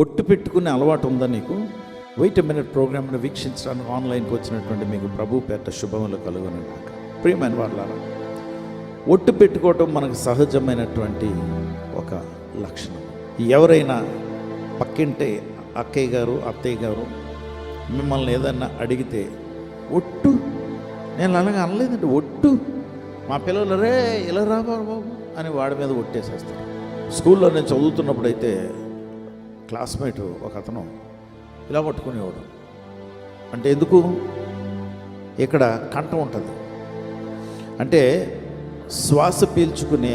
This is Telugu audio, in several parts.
ఒట్టు పెట్టుకునే అలవాటు ఉందా నీకు? వెయిట్ ఎ మినిట్ ప్రోగ్రామ్ను వీక్షించడానికి ఆన్లైన్కి వచ్చినటువంటి మీకు ప్రభు పేట శుభములు కలుగునుగాక. ప్రియమైన వాళ్ళారా, ఒట్టు పెట్టుకోవటం మనకు సహజమైనటువంటి ఒక లక్షణం. ఎవరైనా పక్కింటే అక్కయ్య గారు అత్తయ్య గారు మిమ్మల్ని ఏదన్నా అడిగితే ఒట్టు, నేను అలాగే అనలేదండి, ఒట్టు, మా పిల్లలు రే ఇలా రా బాబు అని వాడి మీద ఒట్టేసేస్తారు. స్కూల్లో నేను చదువుతున్నప్పుడైతే క్లాస్మేట్ ఒక అతను ఇలా పట్టుకునేవాడు. అంటే ఎందుకు? ఇక్కడ కంఠం ఉంటుంది, అంటే శ్వాస పీల్చుకునే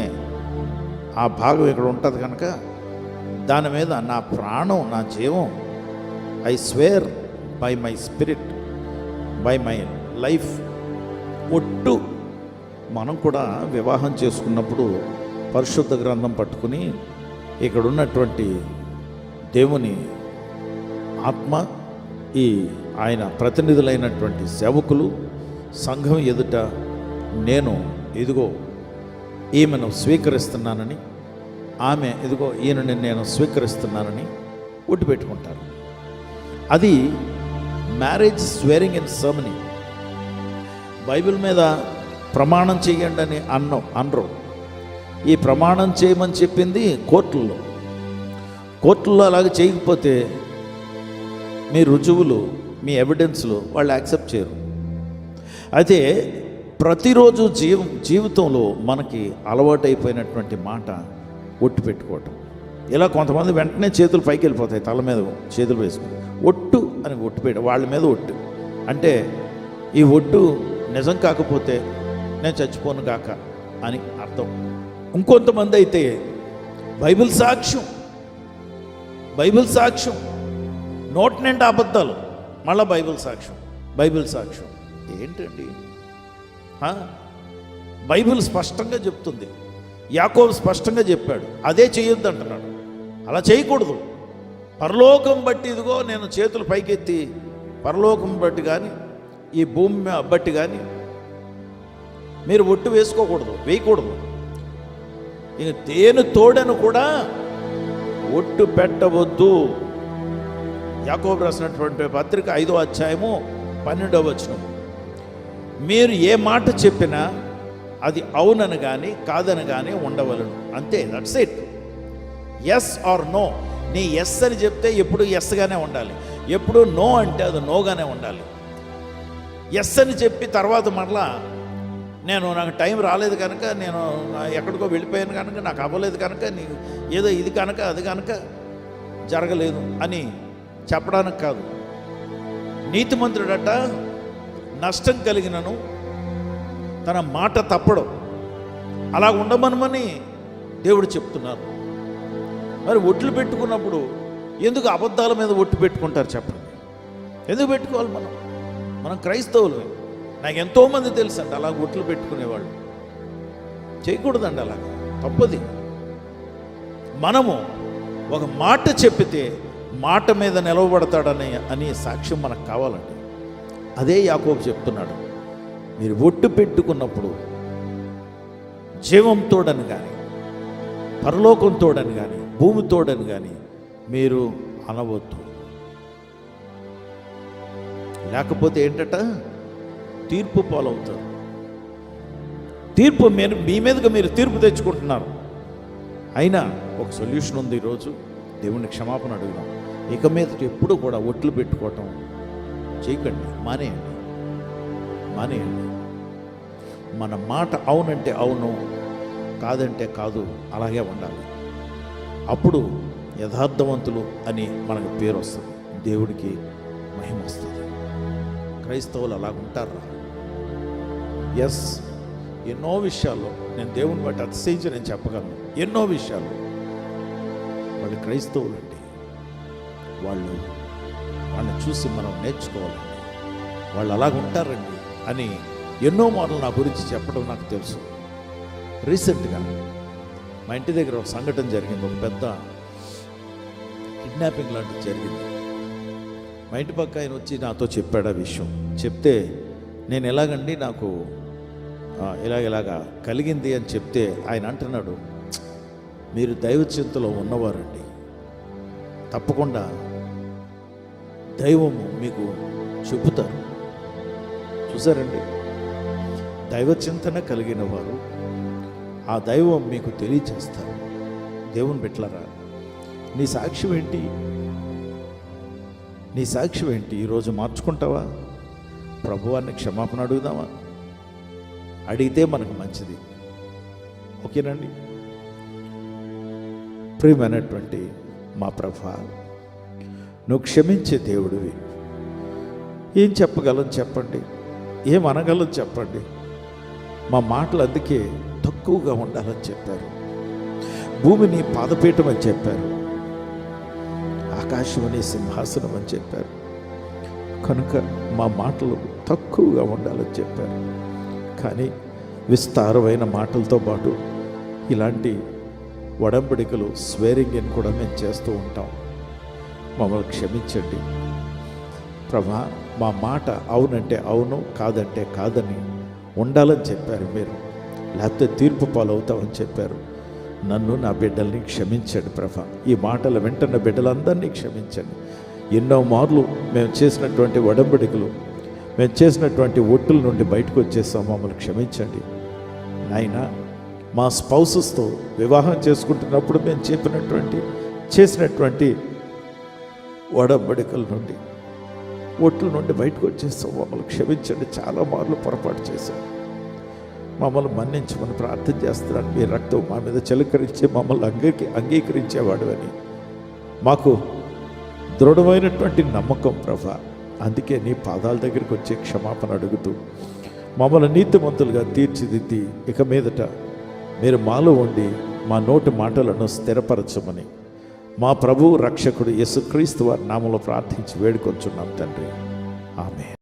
ఆ భాగం ఇక్కడ ఉంటుంది కనుక దాని మీద నా ప్రాణం, నా జీవం, I swear by my spirit, by my life, ఒట్టు. మనం కూడా వివాహం చేసుకున్నప్పుడు పరిశుద్ధ గ్రంథం పట్టుకుని ఇక్కడ ఉన్నటువంటి దేవుని ఆత్మ, ఈ ఆయన ప్రతినిధులైనటువంటి సేవకులు సంఘం ఎదుట నేను ఇదిగో ఈమెను స్వీకరిస్తున్నానని, ఆమె ఇదిగో ఈయనని నేను స్వీకరిస్తున్నానని ఒట్టు పెట్టుకుంటారు. అది మ్యారేజ్ స్వేరింగ్ ఇన్ సెర్మనీ. బైబిల్ మీద ప్రమాణం చేయండి అని అనరు. ఈ ప్రమాణం చేయమని చెప్పింది కోర్టుల్లో అలాగే చేయకపోతే మీ రుజువులు, మీ ఎవిడెన్స్లు వాళ్ళు యాక్సెప్ట్ చేయరు. అయితే ప్రతిరోజు జీవితంలో మనకి అలవాటైపోయినటువంటి మాట ఒట్టు పెట్టుకోవటం. ఇలా కొంతమంది వెంటనే చేతులు పైకి వెళ్ళిపోతాయి, తల మీద చేతులు వేసుకుని ఒట్టు అని ఒట్టు పెట్ట, వాళ్ళ మీద ఒట్టు. అంటే ఈ ఒట్టు నిజం కాకపోతే నేను చచ్చిపోను కాక అని అర్థం. ఇంకొంతమంది అయితే బైబిల్ సాక్ష్యం, నోటి నిండా అబద్ధాలు, మళ్ళీ బైబిల్ సాక్ష్యం ఏంటండి? బైబిల్ స్పష్టంగా చెప్తుంది, యాకోబు స్పష్టంగా చెప్పాడు, అదే చేయొద్దు అంటున్నాడు. అలా చేయకూడదు. పరలోకం బట్టి ఇదిగో నేను చేతులు పైకెత్తి పరలోకం బట్టి కానీ ఈ భూమి బట్టి కానీ మీరు ఒట్టు వేయకూడదు. ఇక తేను తోడను కూడా ఒట్టు పెట్టవద్దు. యాకోబు రాసినటువంటి పత్రిక 5వ అధ్యాయము 12వ వచనం. మీరు ఏ మాట చెప్పినా అది అవునని కానీ కాదని కానీ ఉండవలను, అంతే. That's it. Yes or no. నీ ఎస్ అని చెప్తే ఎప్పుడు ఎస్గానే ఉండాలి, ఎప్పుడు నో అంటే అది నోగానే ఉండాలి. ఎస్ అని చెప్పి తర్వాత మరలా నాకు టైం రాలేదు కనుక, నేను ఎక్కడికో వెళ్ళిపోయాను కనుక, నాకు అవ్వలేదు కనుక, ఏదో ఇది కనుక అది కనుక జరగలేదు అని చెప్పడానికి కాదు. నీతిమంతుడట నష్టం కలిగినను తన మాట తప్పడం, అలా ఉండమనమని దేవుడు చెప్తున్నారు. మరి ఒట్లు పెట్టుకున్నప్పుడు ఎందుకు అబద్ధాల మీద ఒట్టు పెట్టుకుంటారు చెప్పండి? ఎందుకు పెట్టుకోవాలి? మనం క్రైస్తవులమే. నాకు ఎంతోమంది తెలుసండి అలా ఒట్లు పెట్టుకునేవాళ్ళు. చేయకూడదండి, అలా తప్పది. మనము ఒక మాట చెప్పితే మాట మీద నిలవబడతాడని సాక్ష్యం మనకు కావాలండి. అదే యాకోబు చెప్తున్నాడు. మీరు ఒట్టు పెట్టుకున్నప్పుడు జీవంతోడని కానీ, పరలోకంతోడని కానీ, భూమితోడని కానీ మీరు అనవద్దు. లేకపోతే ఏంటట? తీర్పు పాలవుతారు. మీ మీదగా మీరు తీర్పు తెచ్చుకుంటున్నారు. అయినా ఒక సొల్యూషన్ ఉంది. ఈరోజు దేవుణ్ణి క్షమాపణ అడుగుదాం. ఇక మీద ఎప్పుడు కూడా ఒట్లు పెట్టుకోవటం చేయకండి, మానేయండి. మన మాట అవునంటే అవును, కాదంటే కాదు, అలాగే ఉండాలి. అప్పుడు యథార్థవంతులు అని మనకు పేరు వస్తుంది, దేవుడికి మహిమ వస్తుంది. క్రైస్తవులు అలాగుంటారా? ఎస్, ఎన్నో విషయాల్లో నేను దేవుని బట్టి అతిశయించి నేను చెప్పగలను. ఎన్నో విషయాలు వాళ్ళు క్రైస్తవులు అండి. వాళ్ళని చూసి మనం నేర్చుకోవాలండి. వాళ్ళు అలాగుంటారండి అని ఎన్నో మార్లు నా గురించి చెప్పడం నాకు తెలుసు. రీసెంట్గా మా ఇంటి దగ్గర ఒక సంఘటన జరిగింది. ఒక పెద్ద కిడ్నాపింగ్ లాంటిది జరిగింది. మా ఇంటి పక్క ఆయన వచ్చి నాతో చెప్పాడు ఆ విషయం. చెప్తే నేను ఎలాగండి నాకు ఇలాగా కలిగింది అని చెప్తే ఆయన అంటున్నాడు, మీరు దైవ చింతలో ఉన్నవారండి, తప్పకుండా దైవము మీకు చెబుతారు. చూసారండి, దైవ చింతన కలిగిన వారు ఆ దైవం మీకు తెలియచేస్తారు. దేవుని బిడ్డలారా, నీ సాక్ష్యం ఏంటి? నీ సాక్ష్యం ఏంటి? ఈరోజు మార్చుకుంటావా? ప్రభువాన్ని క్షమాపణ అడుగుదామా? అడిగితే మనకు మంచిది. ఓకేనండి. ప్రియమైనటువంటి మా ప్రభువా, నువ్వు క్షమించే దేవుడివి. ఏం చెప్పగలం చెప్పండి, ఏం అనగలం చెప్పండి. మా మాటలు అందుకే తక్కువగా ఉండాలని చెప్పారు. భూమిని పాదపీఠం అని చెప్పారు, ఆకాశం అనే సింహాసనం అని చెప్పారు. కనుక మా మాటలు తక్కువగా ఉండాలని చెప్పారు. కానీ విస్తారమైన మాటలతో పాటు ఇలాంటి ఒడంబడికలు, స్వేరింగ్ కూడా మేము చేస్తూ ఉంటాం. మమ్మల్ని క్షమించండి ప్రభా. మా మాట అవునంటే అవును, కాదంటే కాదని ఉండాలని చెప్పారు మీరు, లేకపోతే తీర్పు పాలవుతామని చెప్పారు. నన్ను, నా బిడ్డల్ని క్షమించండి ప్రభా. ఈ మాటలు వింటున్న బిడ్డలందరినీ క్షమించండి. ఎన్నో మార్లు మేము చేసినటువంటి ఒడంబడికలు, మేము చేసినటువంటి ఒట్టుల నుండి బయటకు వచ్చేస్తాం. మమ్మల్ని క్షమించండి నాయనా. మా స్పౌసెస్తో వివాహం చేసుకుంటున్నప్పుడు మేము చేసినటువంటి ఒడంబడికల నుండి, ఒట్ల నుండి బయటకు వచ్చేస్తాం. మమ్మల్ని క్షమించండి. చాలా మార్లు పొరపాటు చేశాం. మమ్మల్ని మన్నించమని ప్రార్థన చేస్తున్నాను. మీ రక్తం మా మీద చిలకరించి మమ్మల్ని అంగీకరించేవాడు అని మాకు దృఢమైనటువంటి నమ్మకం ప్రభా. అందుకే నీ పాదాల దగ్గరికి వచ్చే క్షమాపణ అడుగుతూ మమ్మల్ని నీతిమంతులుగా తీర్చిదిద్ది ఇక మీదట మీరు మాలో ఉండి మా నోటి మాటలను స్థిరపరచమని మా ప్రభువు రక్షకుడు యేసుక్రీస్తు వారి నామములో ప్రార్థించి వేడుకొంచున్నాం తండ్రి. ఆమేన్.